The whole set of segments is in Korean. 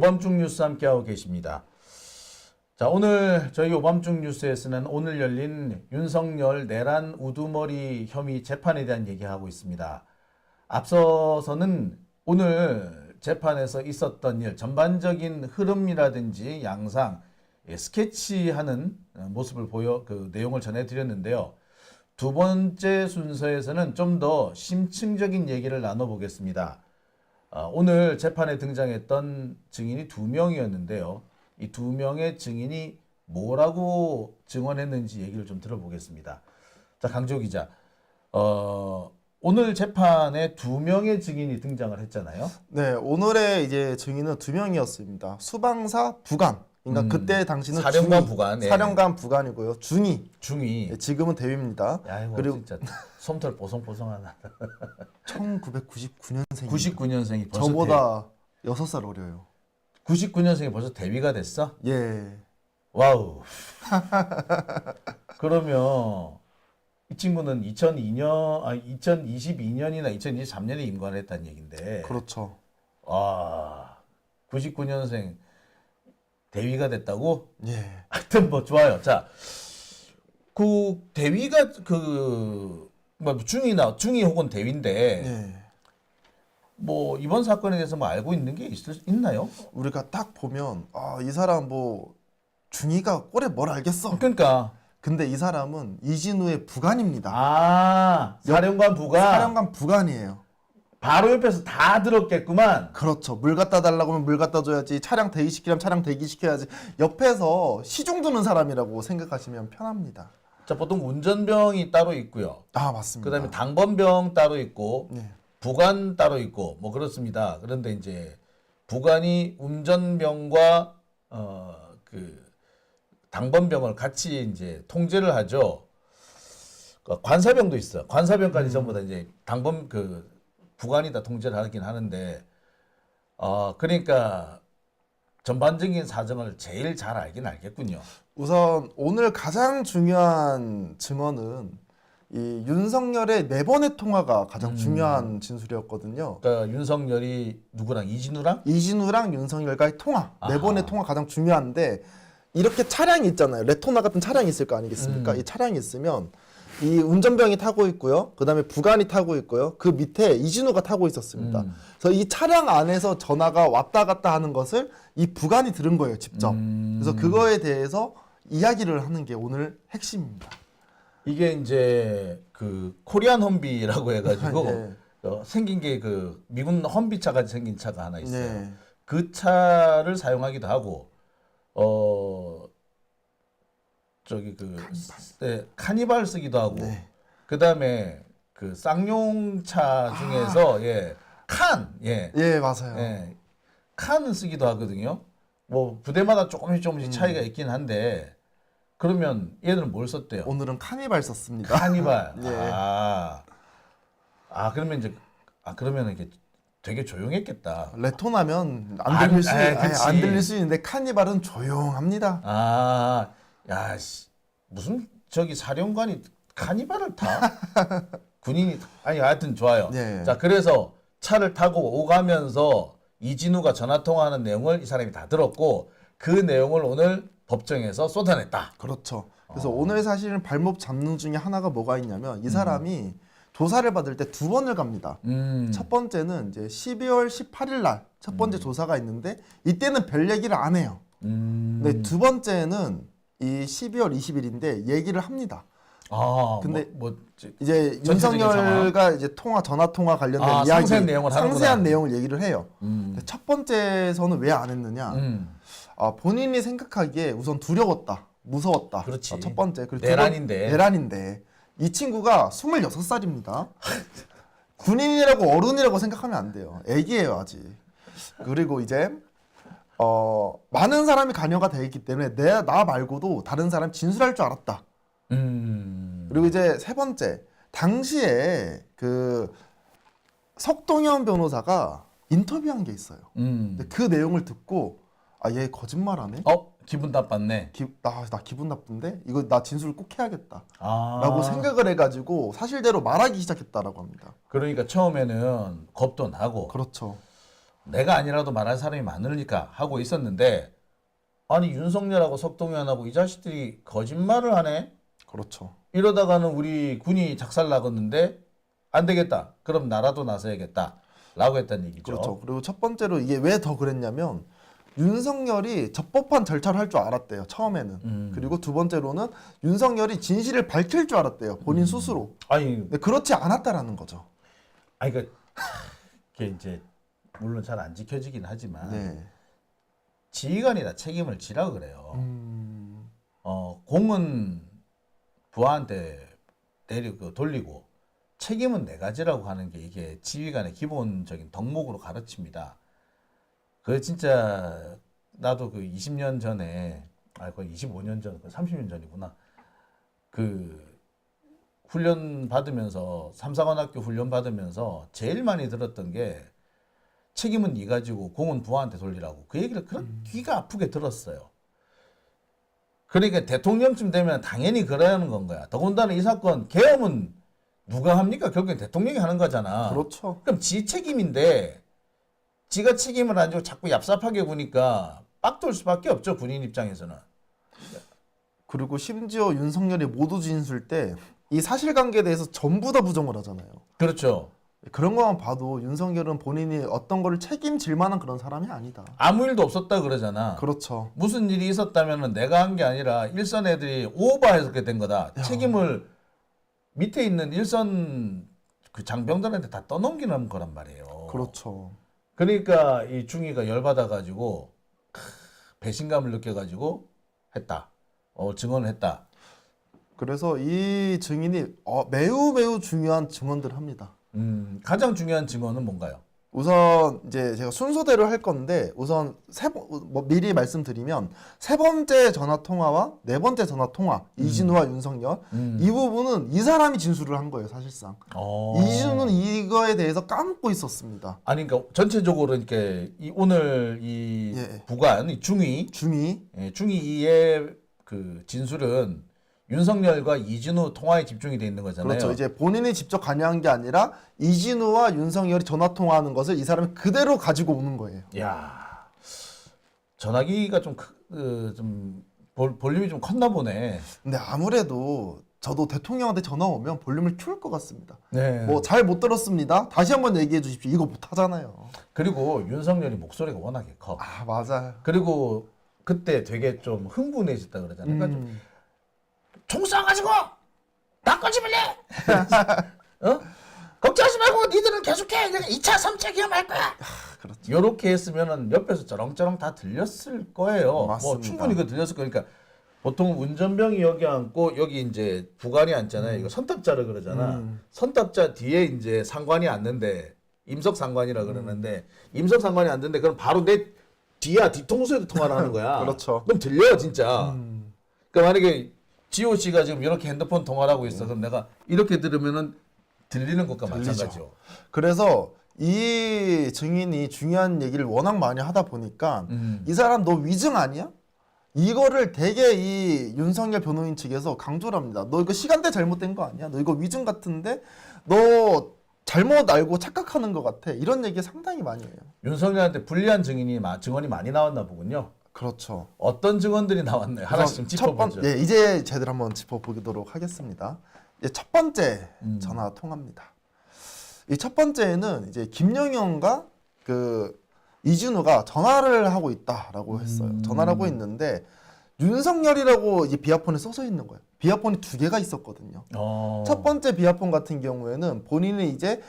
오밤중 뉴스 함께하고 계십니다. 자, 오늘 저희 오밤중 뉴스에서는 오늘 열린 윤석열 내란 우두머리 혐의 재판에 대한 얘기하고 있습니다. 앞서서는 오늘 재판에서 있었던 일, 전반적인 흐름이라든지 양상, 스케치하는 모습을 그 내용을 전해드렸는데요. 두 번째 순서에서는 좀 더 심층적인 얘기를 나눠보겠습니다. 오늘 재판에 등장했던 증인이 2명이었는데요. 이 2명의 증인이 뭐라고 증언했는지 얘기를 좀 들어보겠습니다. 자, 강조 기자. 오늘 재판에 2명의 증인이 등장을 했잖아요. 네, 오늘의 이제 증인은 2명이었습니다. 수방사 부관. 그러니까 그때 당시는 사령관 중위, 부관. 네. 사령관 부관이고요. 중위. 중위. 지금은 대위입니다. 야, 이거 그리고 진짜 솜털 뽀송뽀송하다. 1999년생입니다. 99년생이 벌써 저보다 6살 어려요. 99년생이 벌써 대위가 됐어? 예. 와우. 그러면 이 친구는 2022년이나 2023년에 임관을 했다는 얘긴데. 그렇죠. 와, 99년생 대위가 됐다고? 예. 하여튼 뭐 좋아요. 자, 그 대위가 뭐 중위 혹은 대위인데 예. 뭐 이번 사건에 대해서 뭐 알고 있는 게 있나요? 우리가 딱 보면 이 사람 뭐 중위가 꼴에 뭘 알겠어. 그러니까 근데 이 사람은 이진우의 사령관 부관입니다. 부관 사령관 부관이에요. 바로 옆에서 다 들었겠구만. 그렇죠. 물 갖다 달라고 하면 물 갖다 줘야지. 차량 대기시키려면 차량 대기시켜야지. 옆에서 시중 두는 사람이라고 생각하시면 편합니다. 자, 보통 운전병이 따로 있고요. 맞습니다. 그다음에 당번병 따로 있고 네. 부관 따로 있고 뭐 그렇습니다. 그런데 이제 부관이 운전병과 그 당번병을 같이 이제 통제를 하죠. 관사병도 있어. 관사병까지 전부 다 이제 부관이 다 통제를 하긴 하는데, 그러니까 전반적인 사정을 제일 잘 알긴 알겠군요. 우선 오늘 가장 중요한 증언은 이 윤석열의 4번의 통화가 가장 중요한 진술이었거든요. 그러니까 윤석열이 누구랑 이진우랑? 이진우랑 윤석열과의 통화, 4번의 통화 가장 중요한데 이렇게 차량이 있잖아요. 레토나 같은 차량이 있을 거 아니겠습니까? 이 차량이 있으면 이 운전병이 타고 있고요. 그 다음에 부관이 타고 있고요. 그 밑에 이진우가 타고 있었습니다. 그래서 이 차량 안에서 전화가 왔다 갔다 하는 것을 이 부관이 들은 거예요, 직접. 그래서 그거에 대해서 이야기를 하는 게 오늘 핵심입니다. 이게 이제 그 코리안 험비라고 해가지고 네. 생긴 게 그 미군 험비차 같이 생긴 차가 하나 있어요. 네. 그 차를 사용하기도 하고 카니발 쓰기도 하고 네. 그다음에 그 쌍용차 중에서 예, 맞아요. 칸은 쓰기도 하거든요. 뭐 부대마다 조금씩 차이가 있긴 한데 그러면 얘들은 뭘 썼대요? 오늘은 카니발 썼습니다. 카니발. 예. 그러면 이게 되게 조용했겠다. 레토나면 안 들릴 수 있는데 카니발은 조용합니다. 무슨 저기 사령관이 카니발을 타? 군인이 하여튼 좋아요. 네. 자, 그래서 차를 타고 오가면서 이진우가 전화 통화하는 내용을 이 사람이 다 들었고 그 내용을 오늘 법정에서 쏟아냈다. 그렇죠. 그래서 오늘 사실은 발목 잡는 중에 하나가 뭐가 있냐면 이 사람이 조사를 받을 때 2번을 갑니다. 첫 번째는 이제 12월 18일 날 첫 번째 조사가 있는데 이때는 별 얘기를 안 해요. 근데 2번째는 이 12월 20일인데 얘기를 합니다. 근데 이제 윤석열과 이제 전화 통화 관련된 이야기, 상세한 내용을 얘기를 해요. 근데 첫 번째에서는 왜 안 했느냐? 본인이 생각하기에 우선 두려웠다, 무서웠다. 그렇지. 첫 번째. 그리고 내란인데 이 친구가 26살입니다. 군인이라고 어른이라고 생각하면 안 돼요. 애기예요, 아직. 그리고 이제 많은 사람이 관여가 돼 있기 때문에 나 말고도 다른 사람 진술할 줄 알았다. 그리고 이제 세 번째, 당시에 그 석동현 변호사가 인터뷰한 게 있어요. 근데 그 내용을 듣고 얘 거짓말하네. 기분 나빴네. 나 기분 나쁜데 이거 나 진술을 꼭 해야겠다. 라고 생각을 해가지고 사실대로 말하기 시작했다라고 합니다. 그러니까 처음에는 겁도 나고. 그렇죠. 내가 아니라도 말할 사람이 많으니까 하고 있었는데 아니 윤석열하고 석동현하고 이 자식들이 거짓말을 하네. 그렇죠. 이러다가는 우리 군이 작살 나겠는데 안 되겠다. 그럼 나라도 나서야겠다. 라고 했다는 얘기죠. 그렇죠. 그리고 첫 번째로 이게 왜 더 그랬냐면 윤석열이 적법한 절차를 할 줄 알았대요. 처음에는. 그리고 두 번째로는 윤석열이 진실을 밝힐 줄 알았대요. 본인 스스로. 아니, 근데 그렇지 않았다라는 거죠. 아니 그 그게 이제 물론 잘 안 지켜지긴 하지만 네. 지휘관이다 책임을 지라 그래요. 공은 부하한테 돌리고 책임은 내가 지라고 하는 게 이게 지휘관의 기본적인 덕목으로 가르칩니다. 그 진짜 나도 그 20년 전에 거의 25년 전, 30년 전이구나. 그 훈련 받으면서 삼사관학교 훈련 받으면서 제일 많이 들었던 게 책임은 네가 지고 공은 부하한테 돌리라고 그 얘기를 그런 귀가 아프게 들었어요. 그러니까 대통령쯤 되면 당연히 그래야 하는 건 거야. 더군다나 이 사건 계엄은 누가 합니까? 결국엔 대통령이 하는 거잖아. 그렇죠. 그럼 지 책임인데 지가 책임을 안 지고 자꾸 얍삽하게 구니까 빡돌 수밖에 없죠. 군인 입장에서는. 그리고 심지어 윤석열이 모두 진술 때 이 사실관계에 대해서 전부 다 부정을 하잖아요. 그렇죠. 그런 것만 봐도 윤석열은 본인이 어떤 거를 책임질 만한 그런 사람이 아니다. 아무 일도 없었다 그러잖아. 그렇죠. 무슨 일이 있었다면 내가 한 게 아니라 일선 애들이 오버해서 그렇게 된 거다. 책임을 밑에 있는 일선 그 장병들한테 다 떠넘기는 거란 말이에요. 그렇죠. 그러니까 이 중위가 열받아 가지고 배신감을 느껴 가지고 했다. 증언을 했다. 그래서 이 증인이 매우 매우 중요한 증언들을 합니다. 가장 중요한 증언은 뭔가요? 우선 이제 제가 순서대로 할 건데 우선 미리 말씀드리면 세 번째 전화 통화와 네 번째 전화 통화 이진우와 윤석열 이 부분은 이 사람이 진술을 한 거예요 사실상. 이진우는 이거에 대해서 까먹고 있었습니다. 아니 그러니까 전체적으로 이렇게 오늘 이 부관 이 중위 중위의 그 진술은 윤석열과 이진우 통화에 집중이 돼 있는 거잖아요. 그렇죠. 이제 본인이 직접 관여한 게 아니라 이진우와 윤석열이 전화 통화하는 것을 이 사람이 그대로 가지고 오는 거예요. 야, 전화기가 좀 볼륨이 좀 컸나 보네. 근데 아무래도 저도 대통령한테 전화 오면 볼륨을 키울 것 같습니다. 네. 뭐 잘 못 들었습니다. 다시 한번 얘기해 주십시오. 이거 못 하잖아요. 그리고 윤석열이 목소리가 워낙에 커. 아 맞아요. 그리고 그때 되게 좀 흥분해졌다 그러잖아요. 그러니까 총 쏴가지고 나 꺼지밀래. 걱정하지 말고 니들은 계속해. 내가 2차, 3차 기염할 거야. 그렇죠. 요렇게 했으면은 옆에서 쩌렁쩌렁 다 들렸을 거예요. 맞습니다. 뭐 충분히 그 들렸을 거니까 보통 운전병이 여기 앉고 여기 이제 부관이 앉잖아요. 이거 선탑자를 그러잖아. 선탑자 뒤에 이제 상관이 앉는데 임석 상관이라 그러는데 임석 상관이 앉는데 그럼 바로 내 뒤야 뒤통수에도 통화를 하는 거야. 그렇죠. 그럼 들려 진짜. 그러니까 만약에 지호 씨가 지금 이렇게 핸드폰 통화를 하고 있어. 그럼 내가 이렇게 들으면은 들리는 것과 들리죠. 마찬가지죠. 그래서 이 증인이 중요한 얘기를 워낙 많이 하다 보니까 이 사람 너 위증 아니야? 이거를 되게 이 윤석열 변호인 측에서 강조를 합니다. 너 이거 시간대 잘못된 거 아니야? 너 이거 위증 같은데? 너 잘못 알고 착각하는 것 같아. 이런 얘기 상당히 많이 해요. 윤석열한테 불리한 증언이 많이 나왔나 보군요. 그렇죠. 어떤 증언들이 나왔나요? 하나씩 좀 짚어보죠. 이제 제대로 한번 짚어보도록 하겠습니다. 첫 번째 전화 통화입니다. 이 첫 번째는 이제 김영현과 그 이진우가 전화를 하고 있다라고 했어요. 전화를 하고 있는데 윤석열이라고 이제 비아폰에 써져 있는 거예요. 비아폰이 두 개가 있었거든요. 첫 번째 비아폰 같은 경우에는 본인이 이제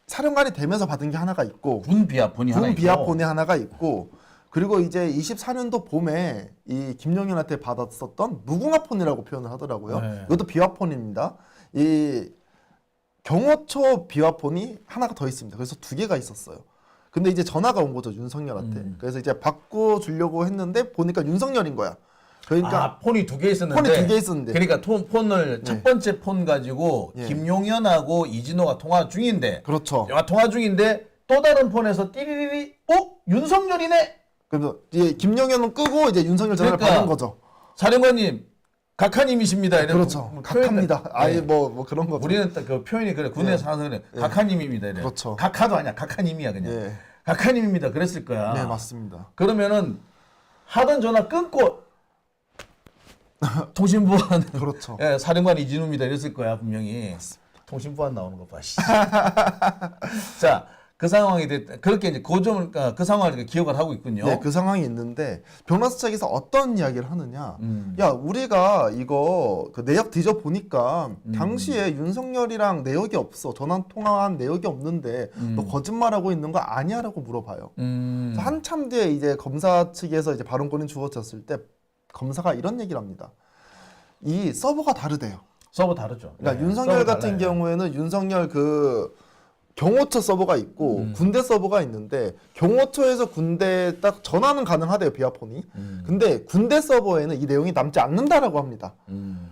사령관이 되면서 받은 게 하나가 있고 군 비아폰이 하나 있고. 비아폰이 하나가 있고 그리고 이제 24년도 봄에 이 김용현한테 받았었던 무궁화폰이라고 표현을 하더라고요. 네. 이것도 비화폰입니다. 이 경호처 비화폰이 하나가 더 있습니다. 그래서 두 개가 있었어요. 근데 이제 전화가 온 거죠 윤석열한테. 그래서 이제 바꿔주려고 했는데 보니까 윤석열인 거야. 그러니까 폰이 두 개 있었는데. 폰이 두 개 있었는데. 그러니까 폰을 첫 번째 폰 가지고 김용현하고 이진호가 통화 중인데. 그렇죠. 통화 중인데 또 다른 폰에서 띠리리리. 윤석열이네. 그래서 이제 김용현은 끄고 이제 윤석열 전화를 받은 거죠. 사령관님, 각하님이십니다. 그렇죠. 각하입니다. 아예 뭐 그런 거죠. 우리는 딱 그 표현이 그래. 군에서 하는 그래. 각하님입니다. 이래. 그렇죠. 각하도 아니야. 각하님이야 그냥. 각하님입니다. 그랬을 거야. 네, 맞습니다. 그러면은 하던 전화 끊고 통신보안 그렇죠. 예, 사령관 이진우입니다. 이랬을 거야 분명히. 통신보안 나오는 거 봐. 씨. 자, 그 상황이 그렇게 이제 그 상황을 기억을 하고 있군요. 네, 그 상황이 있는데 변호사 측에서 어떤 이야기를 하느냐? 야, 우리가 이거 그 내역 뒤져 보니까 당시에 윤석열이랑 내역이 없어. 전화 통화한 내역이 없는데 너 거짓말하고 있는 거 아니야라고 물어봐요. 그래서 한참 뒤에 이제 검사 측에서 이제 발언권이 주어졌을 때 검사가 이런 얘기를 합니다. 이 서버가 다르대요. 서버 다르죠. 그러니까 네, 윤석열 서버 같은 달라요. 경우에는 윤석열 그 경호처 서버가 있고 군대 서버가 있는데 경호처에서 군대 딱 전화는 가능하대요, 비아폰이. 근데 군대 서버에는 이 내용이 남지 않는다라고 합니다.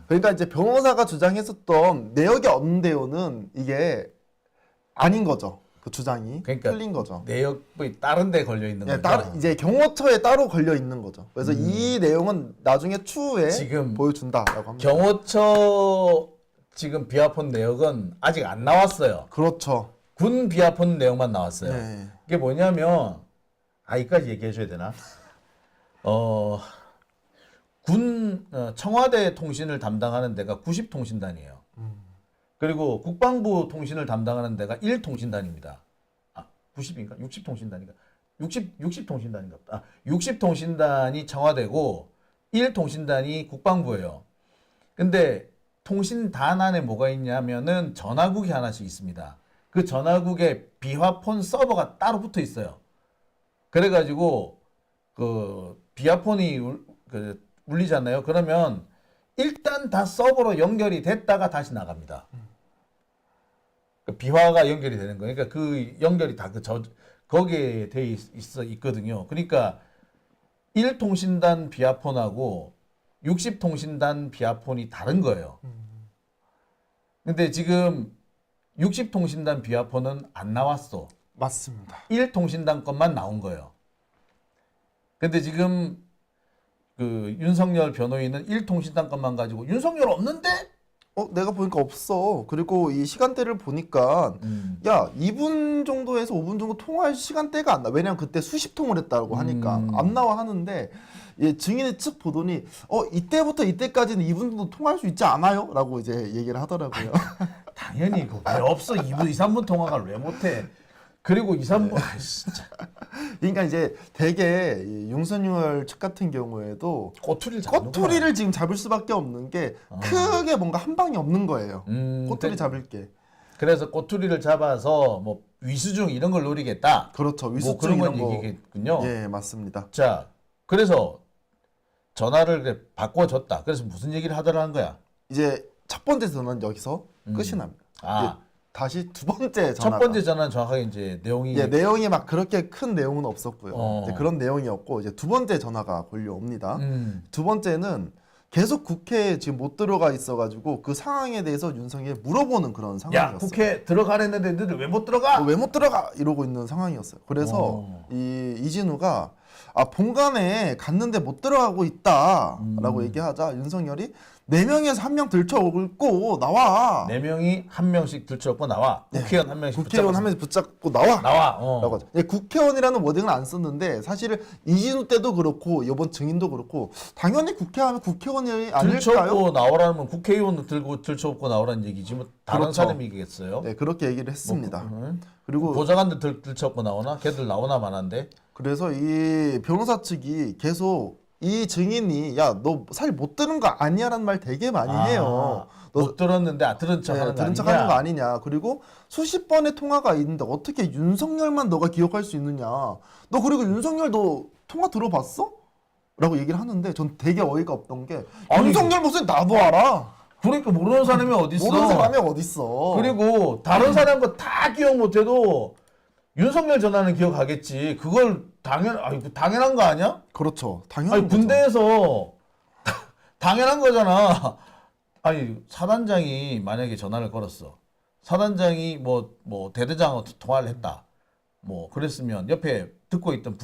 그러니까 이제 변호사가 주장했었던 내역이 없는데요는 이게 아닌 거죠. 그 주장이 그러니까 틀린 거죠. 내역이 다른 데 걸려 있는 네, 거죠. 이제 경호처에 따로 걸려 있는 거죠. 그래서 이 내용은 나중에 추후에 지금 보여준다라고 합니다. 경호처 지금 비아폰 내역은 아직 안 나왔어요. 그렇죠. 군 비아폰 내용만 나왔어요. 네. 이게 뭐냐면 이까지 얘기해 줘야 되나? 청와대 통신을 담당하는 데가 90통신단이에요. 그리고 국방부 통신을 담당하는 데가 1통신단입니다. 90인가? 60통신단인가? 60통신단인가? 60통신단이 청와대고 1통신단이 국방부예요. 근데 통신단 안에 뭐가 있냐면은 전화국이 하나씩 있습니다. 그 전화국에 비화폰 서버가 따로 붙어 있어요. 그래가지고 그 비화폰이 울리잖아요. 그러면 일단 다 서버로 연결이 됐다가 다시 나갑니다. 그 비화가 연결이 되는 거예요. 그러니까 그 연결이 다 거기에 돼 있거든요. 그러니까 1통신단 비화폰하고 60통신단 비화폰이 다른 거예요. 근데 지금 60통신단 비화폰은 안 나왔어. 맞습니다. 1통신단 것만 나온 거예요. 근데 지금 그 윤석열 변호인은 1통신단 것만 가지고 윤석열 없는데? 내가 보니까 없어. 그리고 이 시간대를 보니까 야 2분 정도에서 5분 정도 통화할 시간대가 안 나. 왜냐면 그때 수십 통을 했다고 하니까 안 나와 하는데 증인이 측 보더니 이때부터 이때까지는 2분 정도 통화할 수 있지 않아요? 라고 이제 얘기를 하더라고요. 당연히 왜 없어. 2분, 2, 3분 통화를 왜 못해. 그리고 2, 3분 진짜 그러니까 이제 되게 이 윤석열 측 같은 경우에도 꼬투리를 지금 잡을 수밖에 없는 게 크게 뭔가 한 방이 없는 거예요. 꼬투리 잡을 게. 그래서 꼬투리를 잡아서 뭐 위수중 이런 걸 노리겠다. 그렇죠. 뭐 위수증 그런 건 이런 거. 얘기겠군요. 예, 맞습니다. 자, 그래서 전화를 바꿔줬다. 그래서 무슨 얘기를 하더라는 거야? 이제 첫 번째 전화는 여기서 끝이 납니다. 이제 다시 두 번째 전화. 첫 번째 전화는 정확하게 이제 내용이 내용이 막 그렇게 큰 내용은 없었고요. 이제 그런 내용이었고 이제 두 번째 전화가 걸려옵니다. 두 번째는 계속 국회에 지금 못 들어가 있어가지고 그 상황에 대해서 윤석열이 물어보는 그런 상황이었어요. 야, 국회 들어가랬는데 너희들 왜 못 들어가? 왜 못 들어가? 이러고 있는 상황이었어요. 그래서 이진우가 본관에 갔는데 못 들어가고 있다라고 얘기하자 윤석열이 4명에서 1명 들쳐오고 나와. 4명이 1명씩 들쳐오고 나와. 국회의원 1명씩 국회의원 한 명씩 붙잡고 나와. 나와. 라고 하죠. 국회의원이라는 워딩을 안 썼는데 사실은 이진우 때도 그렇고 이번 증인도 그렇고 당연히 국회하면 국회의원이 아닐까요? 들쳐오고 나오라면 국회의원도 들쳐오고 나오라는 얘기지 뭐 다른 그렇죠. 사람이겠어요? 네, 그렇게 얘기를 했습니다. 그리고 보좌관들 들쳐오고 나오나? 걔들 나오나 마나인데? 그래서 이 변호사 측이 계속 이 증인이 야 너 사실 못 들은 거 아니야라는 말 되게 많이 해요. 못 들었는데 들은 척하는 거 들은 척하는 거 아니냐. 그리고 수십 번의 통화가 있는데 어떻게 윤석열만 너가 기억할 수 있느냐. 너 그리고 윤석열도 통화 들어봤어? 라고 얘기를 하는데 전 되게 어이가 없던 게 윤석열 목소리 나도 알아. 그러니까 모르는 사람이 어딨어. 모르는 사람이 어딨어. 그리고 다른 사람 거 다 기억 못해도 윤석열 전화는 기억하겠지. 그걸 당연한 거 아니야? 그렇죠. 당연한 거죠. 군대에서 당연한 거잖아. 사단장이 만약에 전화를 걸었어. 사단장이 뭐 대대장하고 통화를 했다. 뭐 그랬으면 옆에 듣고 있던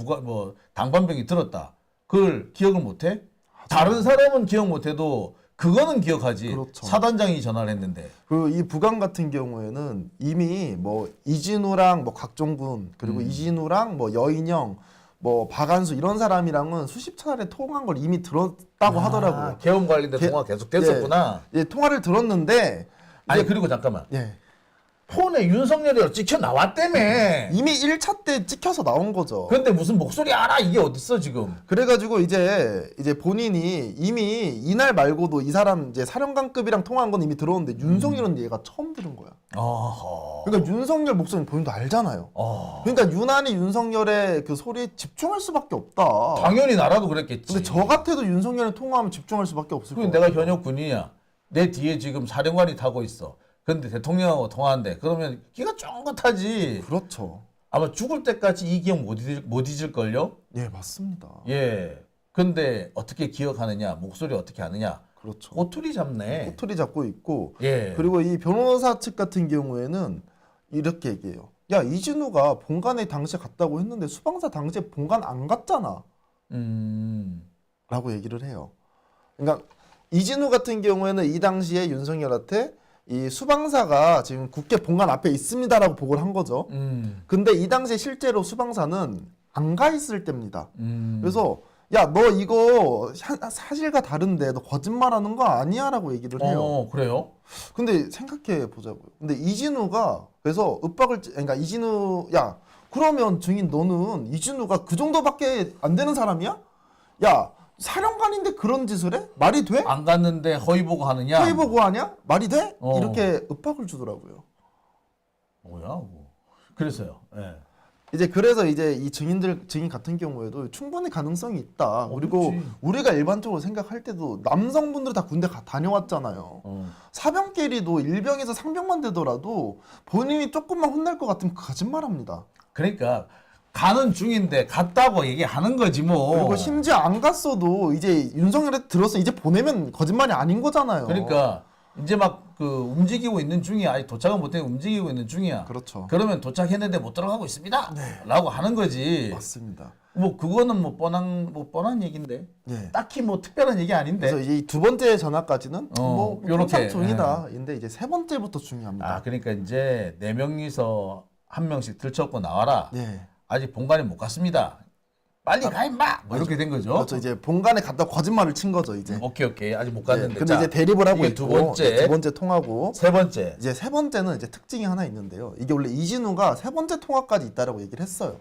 당번병이 들었다. 그걸 기억을 못해? 다른 사람은 기억 못해도 그거는 기억하지. 그렇죠. 사단장이 전화를 했는데. 그 이 부관 같은 경우에는 이미 뭐 이진우랑 뭐 각종군 그리고 이진우랑 뭐 여인영 뭐 박한수 이런 사람이랑은 수십 차례 통화한 걸 이미 들었다고 하더라고요. 계엄 관련된 통화 계속 됐었구나. 예, 통화를 들었는데 아니 그리고 잠깐만. 예. 폰에 윤석열이 찍혀 나왔다며. 이미 1차 때 찍혀서 나온 거죠. 근데 무슨 목소리 알아? 이게 어딨어 지금? 그래가지고 이제 본인이 이미 이날 말고도 이 사람 이제 사령관급이랑 통화한 건 이미 들었는데 윤석열은 얘가 처음 들은 거야. 어허. 그러니까 윤석열 목소리 본인도 알잖아요. 그러니까 유난히 윤석열의 그 소리에 집중할 수밖에 없다. 당연히 나라도 그랬겠지. 근데 저 같아도 윤석열에 통화하면 집중할 수밖에 없을 거야. 내가 현역 군인이야. 내 뒤에 지금 사령관이 타고 있어. 근데 대통령하고 통화한대. 그러면 기가 쫑긋하지. 그렇죠. 아마 죽을 때까지 이 기억 못 잊을걸요? 예, 맞습니다. 예. 근데 어떻게 기억하느냐, 목소리 어떻게 하느냐. 그렇죠. 꼬투리 잡네. 꼬투리 잡고 있고 예. 그리고 이 변호사 측 같은 경우에는 이렇게 얘기해요. 야, 이진우가 본관에 당시에 갔다고 했는데 수방사 당시에 본관 안 갔잖아. 라고 얘기를 해요. 그러니까 이진우 같은 경우에는 이 당시에 윤석열한테 이 수방사가 지금 국회 본관 앞에 있습니다라고 보고를 한 거죠. 근데 이 당시에 실제로 수방사는 안 가 있을 때입니다. 그래서 야, 너 이거 사실과 다른데 너 거짓말하는 거 아니야라고 얘기를 해요. 그래요? 근데 생각해 보자고요. 근데 이진우가 그래서 그러니까 이진우 야, 그러면 증인 너는 이진우가 그 정도밖에 안 되는 사람이야? 야, 사령관인데 그런 짓을 해? 말이 돼? 안 갔는데 허위 보고하느냐? 허위 보고하냐? 말이 돼? 어. 이렇게 윽박을 주더라고요. 뭐야? 뭐. 그래서요. 예. 그래서 이 증인 같은 경우에도 충분히 가능성이 있다. 그리고 그렇지. 우리가 일반적으로 생각할 때도 남성분들 다 군대 다녀왔잖아요. 사병끼리도 일병에서 상병만 되더라도 본인이 조금만 혼날 것 같으면 거짓말합니다. 그러니까 가는 중인데 갔다고 얘기하는 거지 뭐. 그리고 심지어 안 갔어도 이제 윤석열한테 들어서 이제 보내면 거짓말이 아닌 거잖아요. 그러니까 이제 막 그 움직이고 있는 중이야. 아직 도착은 못해 움직이고 있는 중이야. 그렇죠. 그러면 도착했는데 못 들어가고 있습니다. 라고 하는 거지. 맞습니다. 뭐 그거는 뭐 뻔한 얘기인데. 예. 딱히 뭐 특별한 얘기 아닌데. 그래서 이 두 번째 전화까지는 뭐 요렇게. 종이다. 근데 이제 세 번째부터 중요합니다. 아 그러니까 이제 4명이서 한 명씩 들쳐갖고 나와라. 예. 아직 본관에 못 갔습니다. 빨리 가 임마. 뭐 이렇게 된 거죠. 그렇죠. 이제 본관에 갔다 거짓말을 친 거죠, 이제. 오케이 아직 못 갔는데. 근데 자, 이제 대립을 하고 이게 있고 두 번째 통화고 세 번째. 이제 세 번째는 이제 특징이 하나 있는데요. 이게 원래 이진우가 세 번째 통화까지 있다라고 얘기를 했어요.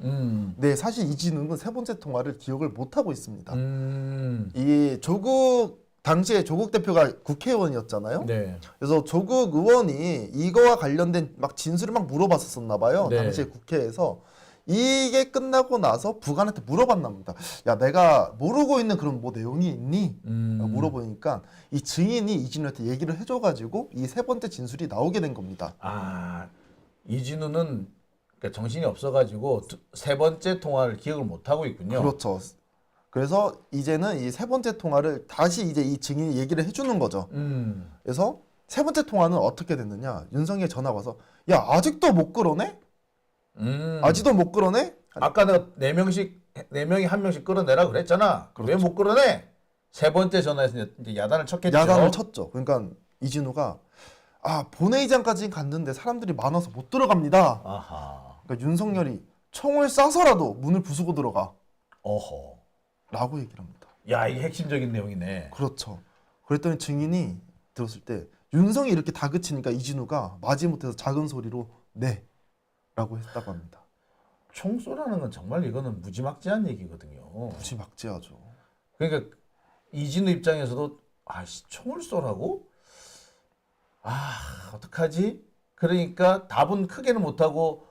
네, 사실 이진우는 세 번째 통화를 기억을 못 하고 있습니다. 이 당시에 조국 대표가 국회의원이었잖아요. 네. 그래서 조국 의원이 이거와 관련된 막 진술을 막 물어봤었나 봐요. 네. 당시에 국회에서 이게 끝나고 나서 부관한테 물어봤답니다. 야, 내가 모르고 있는 그런 뭐 내용이 있니? 물어보니까 이 증인이 이진우한테 얘기를 해줘가지고 이 세 번째 진술이 나오게 된 겁니다. 아 이진우는 그러니까 정신이 없어가지고 세 번째 통화를 기억을 못 하고 있군요. 그렇죠. 그래서 이제는 이 세 번째 통화를 다시 이제 이 증인이 얘기를 해주는 거죠. 그래서 세 번째 통화는 어떻게 됐느냐? 윤석열 전화가 와서 야, 아직도 못 끌어내? 아직도 못 끌어내? 아까 내가 4명이 한 명씩 끌어내라 그랬잖아. 그렇죠. 왜 못 끌어내? 세 번째 전화에서 이제 야단을 쳤겠죠. 야단을 쳤죠. 그러니까 이진우가 본회의장까지 갔는데 사람들이 많아서 못 들어갑니다. 아하. 그러니까 윤석열이 총을 쏴서라도 문을 부수고 들어가. 어허. 라고 얘기를 합니다. 야 이게 핵심적인 내용이네. 그렇죠. 그랬더니 증인이 들었을 때 윤성이 이렇게 다그치니까 이진우가 마지못해서 작은 소리로 네 라고 했다고 합니다. 총 쏘라는 건 정말 이거는 무지막지한 얘기거든요. 무지막지하죠. 그러니까 이진우 입장에서도 총을 쏘라고? 어떡하지? 그러니까 답은 크게는 못하고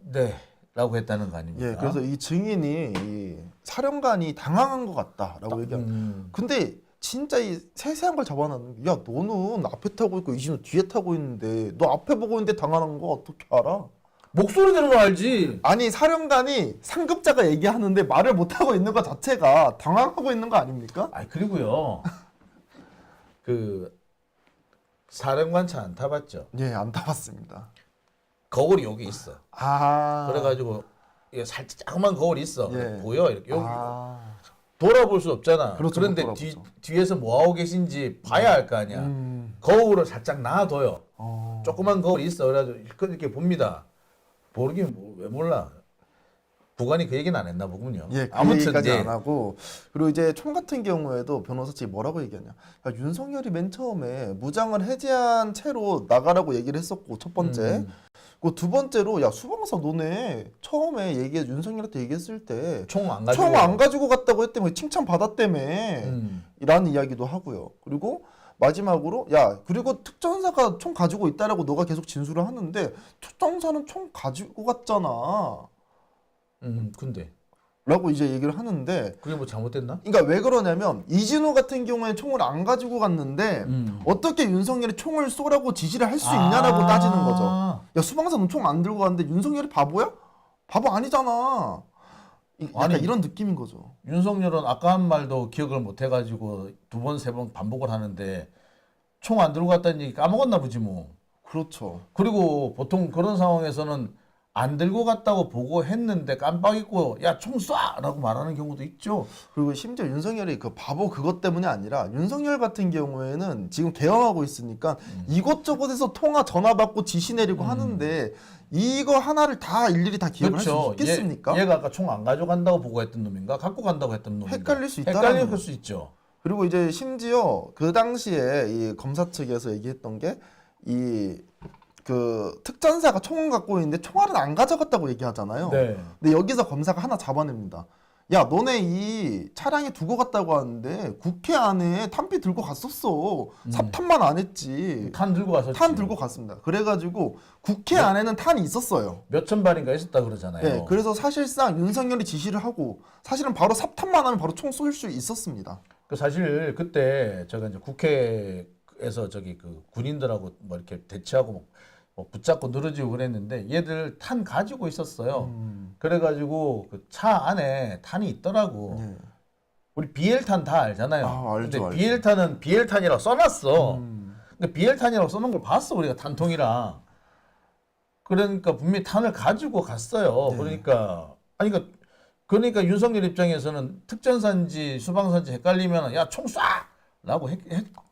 네 라고 했다는 거 아닙니까? 예, 그래서 이 증인이 이 사령관이 당황한 것 같다라고 얘기합니다. 근데 진짜 이 세세한 걸 잡아놨는 게, 야, 너는 앞에 타고 있고 이진우 뒤에 타고 있는데 너 앞에 보고 있는데 당황한 거 어떻게 알아? 목소리 들으면 알지. 아니, 사령관이 상급자가 얘기하는데 말을 못 하고 있는 것 자체가 당황하고 있는 거 아닙니까? 그리고요. 그 사령관 차 안 타봤죠? 예, 안 타봤습니다. 거울이 여기 있어. 아. 그래가지고 이게 살짝 조그만 거울이 있어. 예. 보여 이렇게 여기. 돌아볼 수 없잖아. 그렇죠, 그런데 못 돌아보죠. 뒤에서 뭐 하고 계신지 봐야 할 거 아니야. 거울을 살짝 놔둬요. 조그만 거울이 있어. 그래가지고 이렇게 봅니다. 모르긴 왜 몰라. 부관이 그 얘기는 안 했나 보군요. 예, 그 아무튼 얘기까지 이제 안 하고 그리고 이제 총 같은 경우에도 변호사 측이 뭐라고 얘기하냐. 야, 윤석열이 맨 처음에 무장을 해제한 채로 나가라고 얘기를 했었고 첫 번째. 그 두 번째로 야 수방사 너네 처음에 윤석열한테 얘기했을 때 총 안 가지고 총 안 가지고 갔다고 했다며 칭찬 받았다며 라는 이야기도 하고요. 그리고 마지막으로 야 그리고 특전사가 총 가지고 있다라고 너가 계속 진술을 하는데 특전사는 총 가지고 갔잖아. 근데 라고 이제 얘기를 하는데 그게 뭐 잘못됐나? 그러니까 왜 그러냐면 이진호 같은 경우에 총을 안 가지고 갔는데 어떻게 윤석열이 총을 쏘라고 지시를 할 수 있냐라고 따지는 거죠. 야 수방사는 총 안 들고 갔는데 윤석열이 바보야? 바보 아니잖아. 약간 아니, 이런 느낌인 거죠. 윤석열은 아까 한 말도 기억을 못 해가지고 두 번, 세 번 반복을 하는데 총 안 들고 갔다는 얘기 까먹었나 보지 뭐. 그렇죠. 그리고 보통 그런 상황에서는 안 들고 갔다고 보고했는데 깜빡 잊고 야 총 쏴라고 말하는 경우도 있죠. 그리고 심지어 윤석열이 그 바보 그것 때문이 아니라 윤석열 같은 경우에는 지금 개헌하고 있으니까 이곳저곳에서 통화 전화 받고 지시 내리고 하는데 이거 하나를 다 일일이 다 기억을 할 수 그렇죠. 있겠습니까? 얘가 아까 총 안 가져간다고 보고했던 놈인가 갖고 간다고 했던 놈인가 헷갈릴 수 있다라는 헷갈릴 거죠. 수 있죠. 그리고 이제 심지어 그 당시에 이 검사 측에서 얘기했던 게 이 그 특전사가 총을 갖고 있는데 총알은 안 가져갔다고 얘기하잖아요. 네. 근데 여기서 검사가 하나 잡아냅니다. 야, 너네 이 차량에 두고 갔다고 하는데 국회 안에 탄피 들고 갔었어. 삽탄만 안 했지. 탄 들고 갔었지. 탄 들고 갔습니다. 그래가지고 국회 안에는 탄이 있었어요. 몇천 발인가 있었다 그러잖아요. 네, 그래서 사실상 윤석열이 지시를 하고 사실은 바로 삽탄만 하면 바로 총 쏠 수 있었습니다. 그 사실 그때 제가 이제 국회에서 저기 그 군인들하고 뭐 이렇게 대치하고 뭐 붙잡고 늘어지고 그랬는데 얘들 탄 가지고 있었어요. 그래가지고 그 차 안에 탄이 있더라고. 네. 우리 BL탄 다 알잖아요. 아, 알죠, 근데 알죠. BL탄은 BL탄이라고 써놨어. 근데 BL탄이라고 써놓은 걸 봤어 우리가 탄통이랑. 그러니까 분명히 탄을 가지고 갔어요. 네. 그러니까 윤석열 입장에서는 특전사인지 수방사인지 헷갈리면 야 총 쏴라고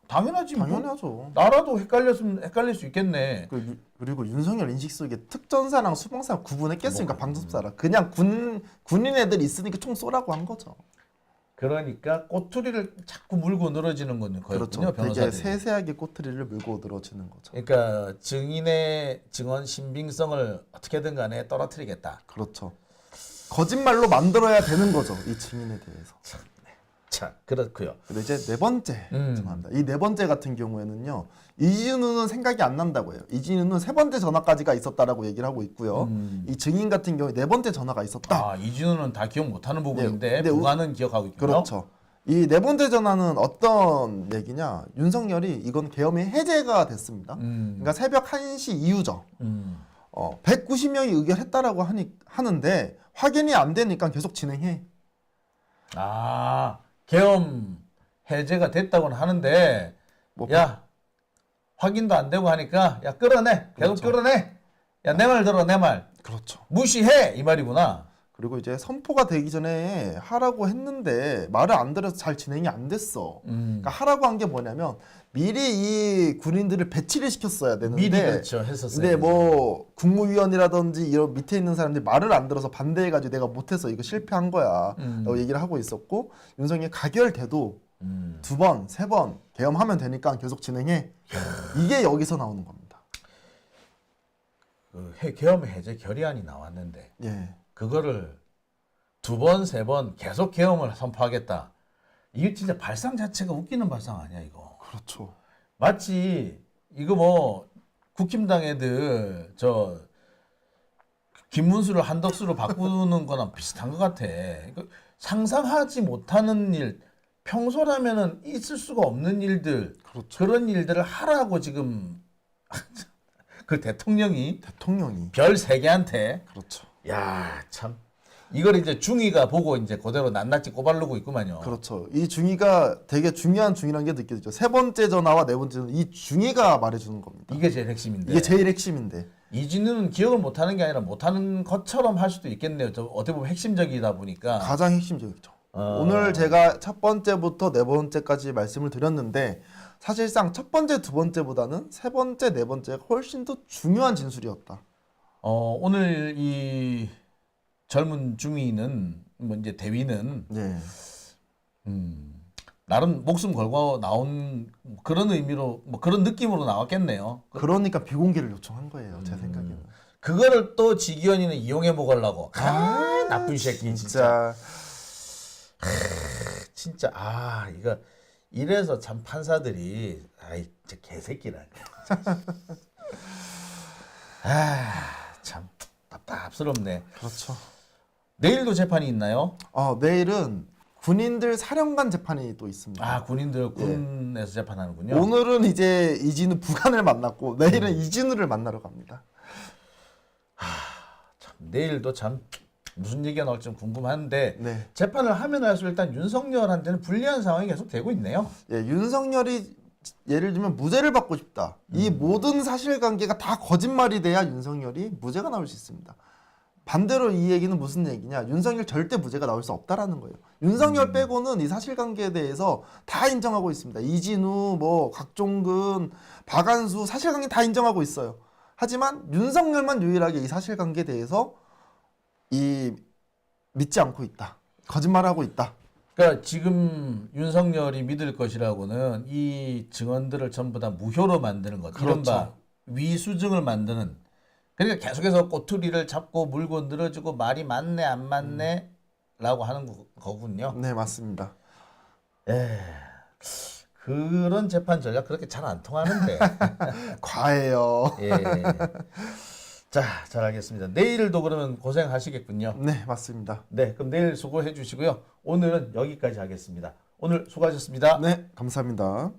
당연하지. 뭐. 당연하죠. 나라도 헷갈릴 수 있겠네. 그리고 윤석열 인식 속에 특전사랑 수방사 구분했겠습니까? 뭐. 방첩사랑 그냥 군인 애들 있으니까 총 쏘라고 한 거죠. 그러니까 꼬투리를 자꾸 물고 늘어지는 거거든요. 그렇죠. 변호사들이. 되게 세세하게 꼬투리를 물고 늘어지는 거죠. 그러니까 증인의 증언 신빙성을 어떻게든 간에 떨어뜨리겠다. 그렇죠. 거짓말로 만들어야 되는 거죠. 이 증인에 대해서. 자, 그렇고요. 근데 이제 네 번째 죄송합니다. 이 네 번째 같은 경우에는요. 이진우는 생각이 안 난다고 해요. 이진우는 세 번째 전화까지가 있었다라고 얘기를 하고 있고요. 이 증인 같은 경우에 네 번째 전화가 있었다. 아, 이진우는 다 기억 못하는 부분인데 근데 부관은 기억하고 있군요. 그렇죠. 이 네 번째 전화는 어떤 얘기냐? 윤석열이 이건 계엄이 해제가 됐습니다. 그러니까 새벽 1시 이후죠. 190명이 의결했다라고 하는데 확인이 안 되니까 계속 진행해. 아, 계엄 해제가 됐다고는 하는데 뭐 야 확인도 안 되고 하니까 야 끌어내 계속 그렇죠. 끌어내 야 내 말 들어 내 말 그렇죠. 무시해 이 말이구나. 그리고 이제 선포가 되기 전에 하라고 했는데 말을 안 들어서 잘 진행이 안 됐어. 그러니까 하라고 한 게 뭐냐면 미리 이 군인들을 배치를 시켰어야 되는데 미리 그렇죠 했었어요. 근데 뭐 국무위원이라든지 이런 밑에 있는 사람들이 말을 안 들어서 반대해가지고 내가 못해서 이거 실패한 거야 라고 얘기를 하고 있었고 윤석열이 가결돼도 두 번, 세 번 계엄하면 되니까 계속 진행해. 이게 여기서 나오는 겁니다. 그 계엄 해제 결의안이 나왔는데 예. 그거를 두 번, 세 번 계속 계엄을 선포하겠다. 이게 진짜 발상 자체가 웃기는 발상 아니야 이거. 그렇죠. 마치 이거 뭐 국힘당 애들 저 김문수를 한덕수로 바꾸는 거랑 비슷한 것 같아. 상상하지 못하는 일, 평소라면은 있을 수가 없는 일들, 그렇죠. 그런 일들을 하라고 지금 그 대통령이 별 3개한테 그렇죠. 야, 참. 이걸 이제 중위가 보고 이제 그대로 낱낱이 꼬바르고 있구만요. 그렇죠. 이 중위가 되게 중요한 중이라는 게 느껴지죠. 세 번째 전화와 네 번째 전화 이 중위가 말해주는 겁니다. 이게 제일 핵심인데. 이게 제일 핵심인데. 이진우는 기억을 못하는 게 아니라 못하는 것처럼 할 수도 있겠네요. 어떻게 보면 핵심적이다 보니까. 가장 핵심적이죠. 오늘 제가 첫 번째부터 네 번째까지 말씀을 드렸는데 사실상 첫 번째, 두 번째보다는 세 번째, 네 번째가 훨씬 더 중요한 진술이었다. 오늘 이 젊은 중위는 뭐 이제 대위는 네. 나름 목숨 걸고 나온 그런 의미로 뭐 그런 느낌으로 나왔겠네요. 그러니까 비공개를 요청한 거예요. 제 생각에는. 그거를 또 지기현이는 이용해 먹으려고. 나쁜 새끼 진짜. 진짜 이거 이래서 참 판사들이 진짜 개새끼라. 참 답답스럽네. 그렇죠. 내일도 재판이 있나요? 내일은 군인들 사령관 재판이 또 있습니다. 군인들 군에서 재판하는군요. 오늘은 이제 이진우 부관을 만났고 내일은 이진우를 만나러 갑니다. 참 내일도 참 무슨 얘기가 나올지 좀 궁금한데 네. 재판을 하면 할수록 일단 윤석열한테는 불리한 상황이 계속 되고 있네요. 예, 윤석열이 예를 들면 무죄를 받고 싶다. 이 모든 사실관계가 다 거짓말이 돼야 윤석열이 무죄가 나올 수 있습니다. 반대로 이 얘기는 무슨 얘기냐? 윤석열 절대 무죄가 나올 수 없다라는 거예요. 윤석열 빼고는 이 사실관계에 대해서 다 인정하고 있습니다. 이진우, 뭐 각종근, 박안수 사실관계 다 인정하고 있어요. 하지만 윤석열만 유일하게 이 사실관계에 대해서 믿지 않고 있다. 거짓말하고 있다. 그러니까 지금 윤석열이 믿을 것이라고는 이 증언들을 전부 다 무효로 만드는 것, 그렇죠. 이른바 위수증을 만드는. 그러니까 계속해서 꼬투리를 잡고 물고 늘어지고 말이 맞네 안 맞네라고 하는 거군요. 네, 맞습니다. 그런 재판 전략 그렇게 잘 안 통하는데. 과해요. 예. 자, 잘 알겠습니다. 내일도 그러면 고생하시겠군요. 네, 맞습니다. 네, 그럼 내일 수고해 주시고요. 오늘은 여기까지 하겠습니다. 오늘 수고하셨습니다. 네, 감사합니다.